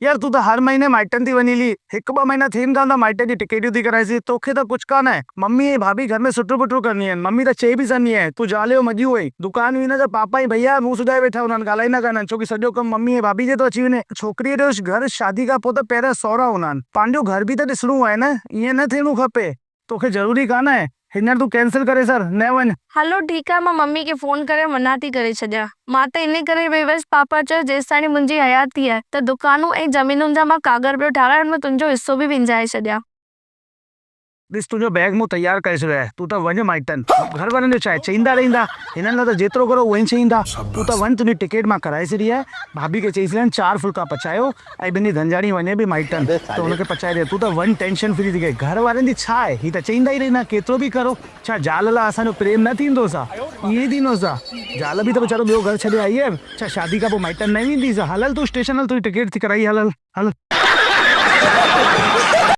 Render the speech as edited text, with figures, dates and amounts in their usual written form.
यार तू तो हर महीने माइटन थी वनी ली, हिकु ॿ महीना थियनि था माइटन जी टिकटियूं थी कराइसी, तोखे तो कुछ कान है। मम्मी ऐं भाभी घर में सुटू पुटू करनी है, मम्मी तो चई भी सघंदी आहे तू जालियो मॼियो हुई, दुकान हुई न त पापा ऐं भैया मुंहुं सुॼाए वेठा हूंदा आहिनि, ॻाल्हाईंदा कान आहिनि, छोकी सॼो कमु मम्मी ऐं भाभी जे तो अची वञे। छोकिरीअ जो घर शादी खां पोइ त पहिरियां सहुरा हूंदा आहिनि, पंहिंजो घर बि त ॾिसणो आहे न, ईअं न थियणो खपे। तोखे ज़रूरी कान आहे, हींअर तू कैंसिल करे सर, न वञ। हलो ठीकु आहे, मां मम्मी खे फोन करे मना थी करे छॾियां। मां त इन करे वई हुयसि, पापा चयो जेसि ताणी मुंहिंजी हयाती आहे त दुकानूं ऐं ज़मीनुनि जा मां कागर पियो ठारायां, हुन में तुंहिंजो हिसो बि विञाए छॾियां। ॾिस तुंहिंजो बैग मूं तयारु करे छॾियो आहे, तू त वञ माइटनि, घर वारनि जो छा आहे, चईंदा रहंदा, हिननि लाइ त जेतिरो करो उहो ई चईंदा। तू त वञ, तुंहिंजी टिकट मां कराए छॾी आहे, भाभी खे चई छॾियनि 4 फुल्का पचायो, ऐं ॿिन्ही धनजाणी वञे बि माइटनि त हुनखे पचाए ॾे। तू त वञ, टेंशन फ्री थी करे, घर वारनि जी छा आहे, ही त चईंदा ई रहंदा केतिरो बि करो। छा ज़ाल लाइ असांजो प्रेम न थींदो छा, ईअं ई थींदो छा? ज़ाल बि त वीचारो ॿियो घर छॾे आई आहे, छा शादी खां पोइ माइटनि न वेंदी छा? हलल तू स्टेशन, हल तुंहिंजी टिकट थी कराई, हल हल हल।